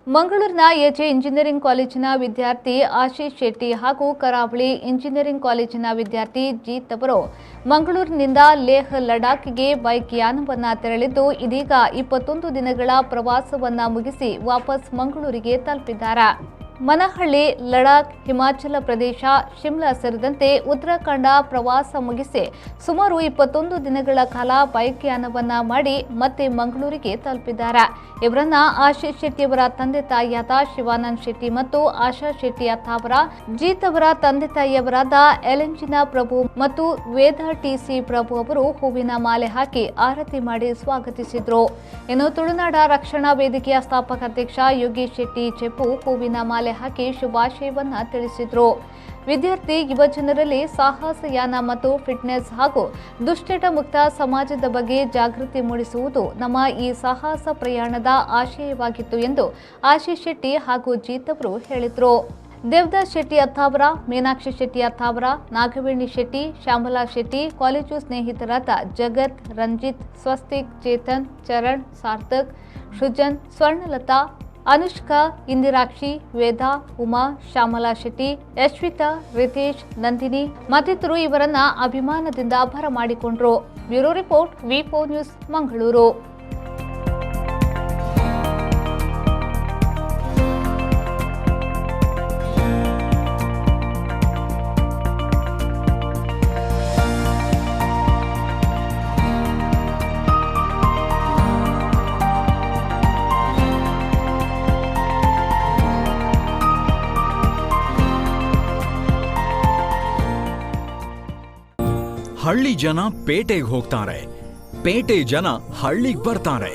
ಮಂಗಳೂರಿನ AJ engineering ಕಾಲೇಜಿನ ವಿದ್ಯಾರ್ಥಿ ಆಶೀಶ್ ಶೆಟ್ಟಿ ಹಾಗೂ ಕರಾವಳಿ ಇಂಜಿನಿಯರಿಂಗ್ ಕಾಲೇಜಿನ ವಿದ್ಯಾರ್ಥಿ ಜೀತ್ ಅವರು ಮಂಗಳೂರಿನಿಂದ ಲೇಹ್ ಲಡಾಖ್ಗೆ ಬೈಕ್ ಯಾನವನ್ನು ತೆರಳಿದ್ದು ಇದೀಗ 21 ದಿನಗಳ ಪ್ರವಾಸವನ್ನು ಮುಗಿಸಿ ವಾಪಸ್ ಮಂಗಳೂರಿಗೆ ತಲುಪಿದ್ದಾರೆ. ಮನಹಳ್ಳಿ, ಲಡಾಖ್, ಹಿಮಾಚಲ ಪ್ರದೇಶ, ಶಿಮ್ಲಾ ಸೇರಿದಂತೆ ಉತ್ತರಾಖಂಡ ಪ್ರವಾಸ ಮುಗಿಸಿ ಸುಮಾರು 21 ದಿನಗಳ ಕಾಲ ಬೈಕ್ ಯಾನವನ್ನ ಮಾಡಿ ಮತ್ತೆ ಮಂಗಳೂರಿಗೆ ತಲುಪಿದ್ದಾರೆ. ಇವರನ್ನ ಆಶೀಶ್ ಶೆಟ್ಟಿಯವರ ತಂದೆ ತಾಯಿಯಾದ ಶಿವಾನಂದ್ ಶೆಟ್ಟಿ ಮತ್ತು ಆಶಾ ಶೆಟ್ಟಿ ಅಥಾವರ, ಜೀತ್ ಅವರ ತಂದೆ ತಾಯಿಯವರಾದ ಎಲೆಂಜಿನ ಪ್ರಭು ಮತ್ತು ವೇದ ಟಿಸಿ ಪ್ರಭು ಅವರು ಹೂವಿನ ಮಾಲೆ ಹಾಕಿ ಆರತಿ ಮಾಡಿ ಸ್ವಾಗತಿಸಿದ್ರು. ಇನ್ನು ತುಳುನಾಡ ರಕ್ಷಣಾ ವೇದಿಕೆಯ ಸ್ಥಾಪಕ ಅಧ್ಯಕ್ಷ ಯೋಗೇಶ್ ಶೆಟ್ಟಿ ಚೆಪ್ಪು ಹೂವಿನ ಮಾಲೆ ಹಾಕಿ ಶುಭಾಶಯವನ್ನ ತಿಳಿಸಿದ್ರು. ವಿದ್ಯಾರ್ಥಿ ಯುವಜನರಲ್ಲಿ ಸಾಹಸಯಾನ ಮತ್ತು ಫಿಟ್ನೆಸ್ ಹಾಗೂ ದುಶ್ಚಟ ಮುಕ್ತ ಸಮಾಜದ ಬಗ್ಗೆ ಜಾಗೃತಿ ಮೂಡಿಸುವುದು ನಮ್ಮ ಈ ಸಾಹಸ ಪ್ರಯಾಣದ ಆಶಯವಾಗಿತ್ತು ಎಂದು ಆಶೀಶ್ ಶೆಟ್ಟಿ ಹಾಗೂ ಜೀತ್ ಅವರು ಹೇಳಿದರು. ದೇವದಾಸ್ ಶೆಟ್ಟಿ ಅಥಾವರ, ಮೀನಾಕ್ಷಿ ಶೆಟ್ಟಿ ಅಥಾವರ, ನಾಗವೇಣಿ ಶೆಟ್ಟಿ, ಶ್ಯಾಮಲಾ ಶೆಟ್ಟಿ, ಕಾಲೇಜು ಸ್ನೇಹಿತರಾದ ಜಗತ್, ರಂಜಿತ್, ಸ್ವಸ್ತಿಕ್, ಚೇತನ್, ಚರಣ್, ಸಾರ್ಥಕ್, ಸೃಜನ್, ಸ್ವರ್ಣಲತಾ, ಅನುಷ್ಕಾ, ಇಂದಿರಾಕ್ಷಿ, ವೇದಾ, ಉಮಾ, ಶ್ಯಾಮಲಾ ಶೆಟ್ಟಿ, ಯಶ್ವಿತಾ, ರಿತೇಶ್, ನಂದಿನಿ ಮತ್ತಿತರರು ಇವರನ್ನ ಅಭಿಮಾನದಿಂದ ಬರಮಾಡಿಕೊಂಡ್ರು. ಬ್ಯೂರೋ ರಿಪೋರ್ಟ್, ವಿ4 ನ್ಯೂಸ್, ಮಂಗಳೂರು. ಹಳ್ಳಿ ಜನ ಪೇಟೆಗೆ ಹೋಗ್ತಾರೆ, ಪೇಟೆ ಜನ ಹಳ್ಳಿಗೆ ಬರ್ತಾರೆ.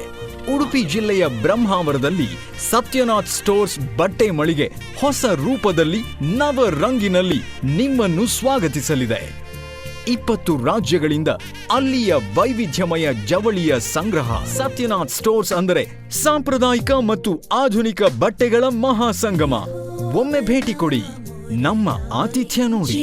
ಉಡುಪಿ ಜಿಲ್ಲೆಯ ಬ್ರಹ್ಮಾವರದಲ್ಲಿ ಸತ್ಯನಾಥ್ ಸ್ಟೋರ್ಸ್ ಬಟ್ಟೆ ಮಳಿಗೆ ಹೊಸ ರೂಪದಲ್ಲಿ ನವ ರಂಗಿನಲ್ಲಿ ನಿಮ್ಮನ್ನು ಸ್ವಾಗತಿಸಲಿದೆ. 20 ರಾಜ್ಯಗಳಿಂದ ಅಲ್ಲಿಯ ವೈವಿಧ್ಯಮಯ ಜವಳಿಯ ಸಂಗ್ರಹ. ಸತ್ಯನಾಥ್ ಸ್ಟೋರ್ಸ್ ಅಂದರೆ ಸಾಂಪ್ರದಾಯಿಕ ಮತ್ತು ಆಧುನಿಕ ಬಟ್ಟೆಗಳ ಮಹಾಸಂಗಮ. ಒಮ್ಮೆ ಭೇಟಿ ಕೊಡಿ, ನಮ್ಮ ಆತಿಥ್ಯ ನೋಡಿ.